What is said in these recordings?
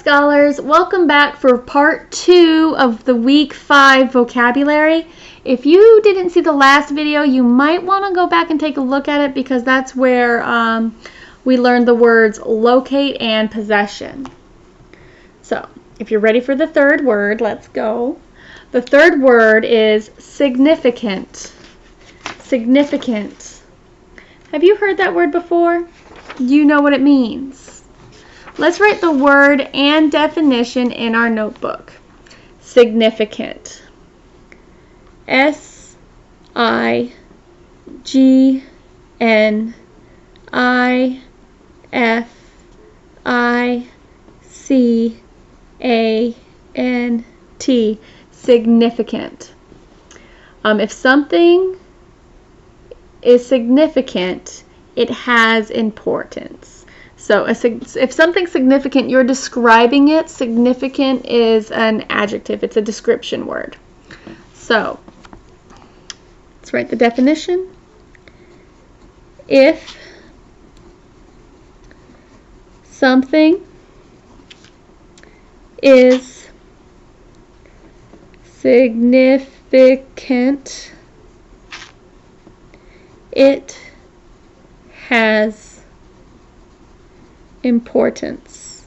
scholars, welcome back for part 2 of the week 5 vocabulary. If you didn't see the last video, you might want to go back and take a look at it because that's where we learned the words locate and possession. So, if you're ready for the third word, let's go. The third word is significant. Significant. Have you heard that word before? Do you know what it means? Let's write the word and definition in our notebook. Significant. S-I-G-N-I-F-I-C-A-N-T. Significant. If something is significant, it has importance. So if something's significant, you're describing it. Significant is an adjective. It's a description word. So let's write the definition. If something is significant, it has importance.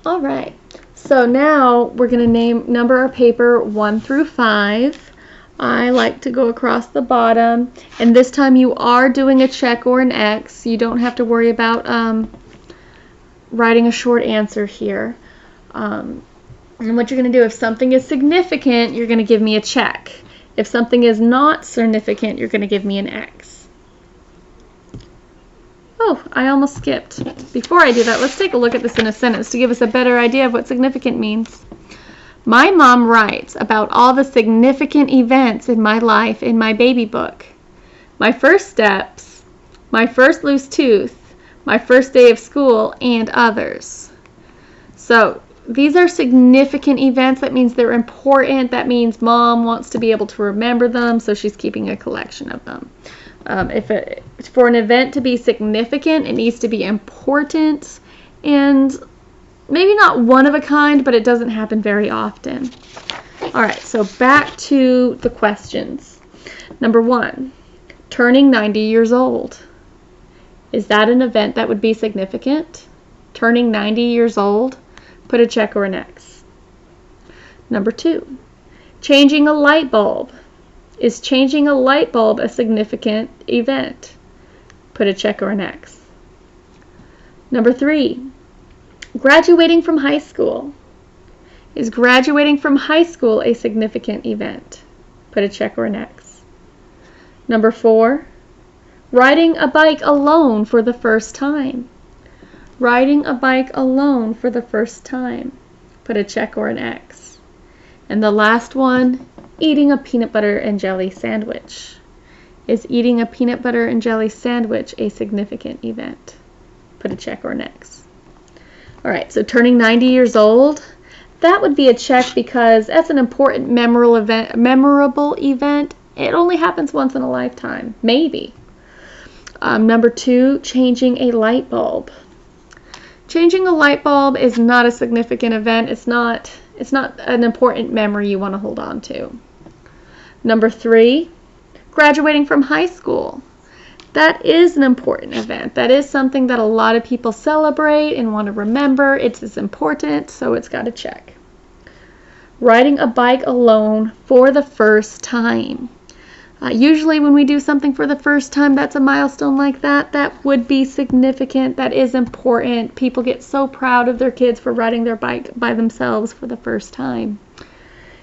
All right, so now we're going to number our paper 1 through 5. I like to go across the bottom, and this time you are doing a check or an X. You don't have to worry about writing a short answer here. And what you're going to do, if something is significant, you're going to give me a check. If something is not significant, you're going to give me an X. Oh, I almost skipped. Before I do that, let's take a look at this in a sentence to give us a better idea of what significant means. My mom writes about all the significant events in my life in my baby book. My first steps, my first loose tooth, my first day of school, and others. So these are significant events. That means they're important. That means mom wants to be able to remember them, so she's keeping a collection of them. For an event to be significant, it needs to be important and maybe not one of a kind, but it doesn't happen very often. All right, so back to the questions. Number 1, turning 90 years old. Is that an event that would be significant? Turning 90 years old? Put a check or an X. Number 2, changing a light bulb. Is changing a light bulb a significant event? Put a check or an X. Number 3, graduating from high school. Is graduating from high school a significant event? Put a check or an X. Number 4, riding a bike alone for the first time. Riding a bike alone for the first time. Put a check or an X. And the last one, eating a peanut butter and jelly sandwich. Is eating a peanut butter and jelly sandwich a significant event? Put a check or an X. All right, so turning 90 years old, that would be a check because that's an important memorable event. It only happens once in a lifetime, maybe. Number 2, changing a light bulb. Changing a light bulb is not a significant event. It's not an important memory you want to hold on to. Number 3, graduating from high school. That is an important event. That is something that a lot of people celebrate and want to remember. It's as important, so it's got a check. Riding a bike alone for the first time. Usually when we do something for the first time, that's a milestone like that. That would be significant. That is important. People get so proud of their kids for riding their bike by themselves for the first time.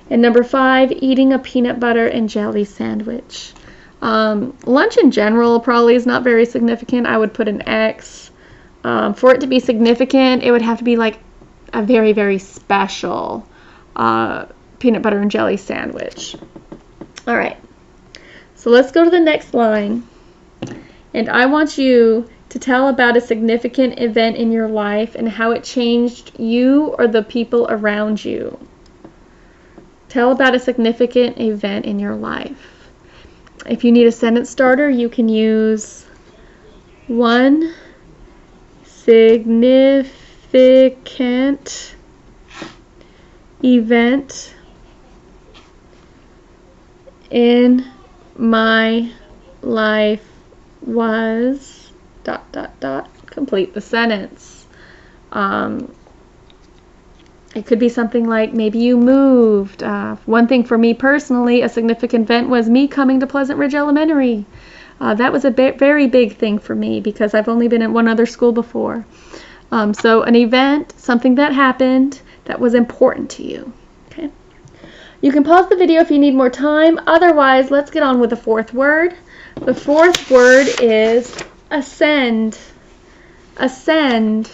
And number 5, eating a peanut butter and jelly sandwich. Lunch in general probably is not very significant. I would put an X. For it to be significant, it would have to be like a very, very special peanut butter and jelly sandwich. All right. So let's go to the next line. And I want you to tell about a significant event in your life and how it changed you or the people around you. Tell about a significant event in your life. If you need a sentence starter, you can use one significant significant event in my life was ... Complete the sentence. It could be something like, maybe you moved. One thing for me personally, a significant event was me coming to Pleasant Ridge Elementary. That was a very big thing for me because I've only been at one other school before. So an event, something that happened that was important to you. Okay. You can pause the video if you need more time. Otherwise, let's get on with the fourth word. The fourth word is ascend. Ascend.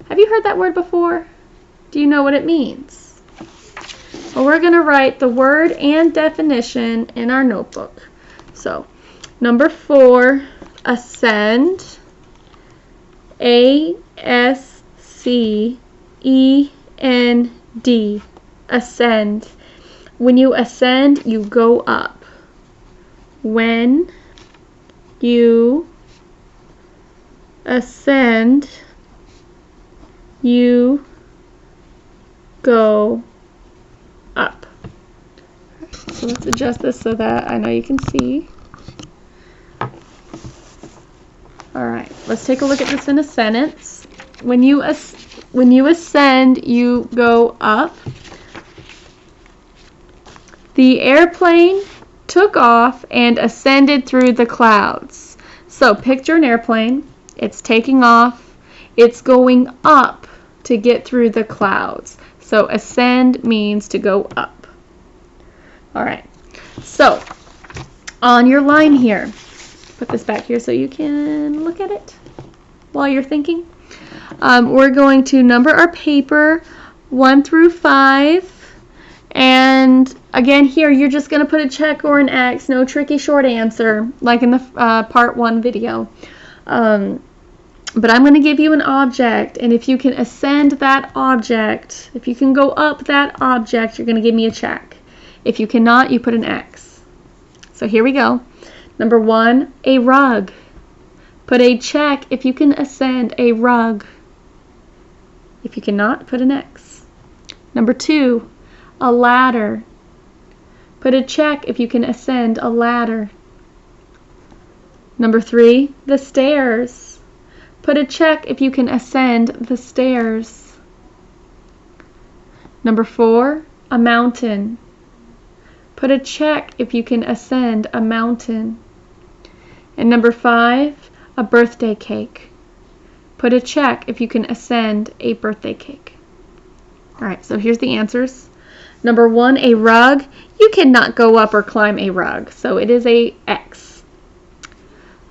Have you heard that word before? Do you know what it means? Well, we're going to write the word and definition in our notebook. So, number 4, ascend. A-S-C-E-N-D. Ascend. When you ascend, you go up. When you ascend, you go up. So let's adjust this so that I know you can see. Alright, let's take a look at this in a sentence. When you ascend, you go up. The airplane took off and ascended through the clouds. So picture an airplane. It's taking off. It's going up to get through the clouds. So ascend means to go up. Alright, so on your line here, put this back here so you can look at it while you're thinking. We're going to number our paper 1 through 5. And again here, you're just going to put a check or an X, no tricky short answer, like in the part 1 video. But I'm going to give you an object, and if you can ascend that object, if you can go up that object, you're going to give me a check. If you cannot, you put an X. So here we go. Number 1, a rug. Put a check if you can ascend a rug. If you cannot, put an X. Number 2, a ladder. Put a check if you can ascend a ladder. Number 3, the stairs. Put a check if you can ascend the stairs. Number 4, a mountain. Put a check if you can ascend a mountain. And number 5, a birthday cake. Put a check if you can ascend a birthday cake. Alright, so here's the answers. Number 1, a rug. You cannot go up or climb a rug, so it is a X.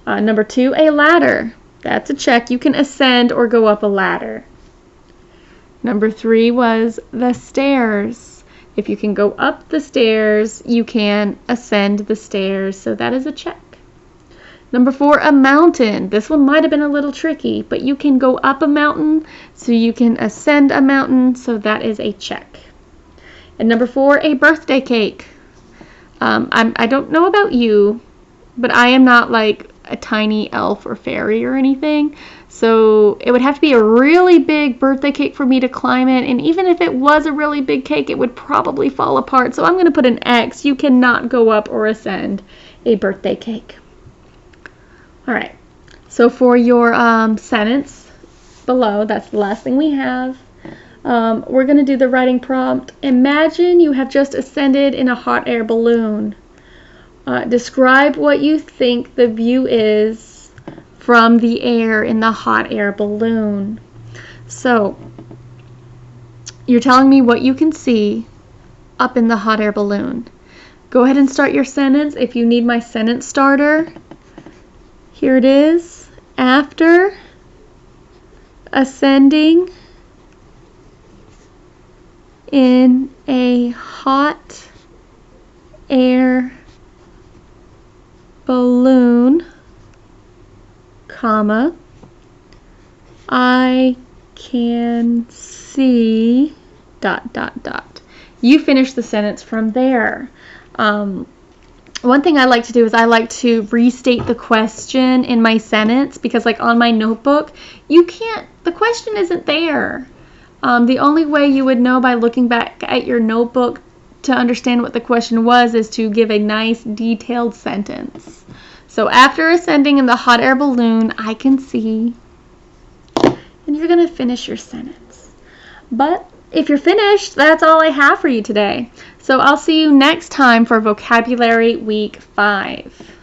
Number 2, a ladder. That's a check. You can ascend or go up a ladder. Number 3 was the stairs. If you can go up the stairs, you can ascend the stairs, so that is a check. Number 4, a mountain. This one might have been a little tricky, but you can go up a mountain, so you can ascend a mountain, so that is a check. And number 4, a birthday cake. I don't know about you, but I am not like a tiny elf or fairy or anything, so it would have to be a really big birthday cake for me to climb it, and even if it was a really big cake, it would probably fall apart, so I'm going to put an X. You cannot go up or ascend a birthday cake. Alright, so for your sentence below, that's the last thing we have. We're going to do the writing prompt. Imagine you have just ascended in a hot air balloon. Describe what you think the view is from the air in the hot air balloon. So, you're telling me what you can see up in the hot air balloon. Go ahead and start your sentence. If you need my sentence starter, here it is. After ascending in a hot air balloon, comma, I can see ... You finish the sentence from there. one thing I like to do is I like to restate the question in my sentence, because like on my notebook, the question isn't there. The only way you would know by looking back at your notebook to understand what the question was is to give a nice detailed sentence. So after ascending in the hot air balloon, I can see, and you're going to finish your sentence. But if you're finished, that's all I have for you today. So I'll see you next time for Vocabulary Week 5.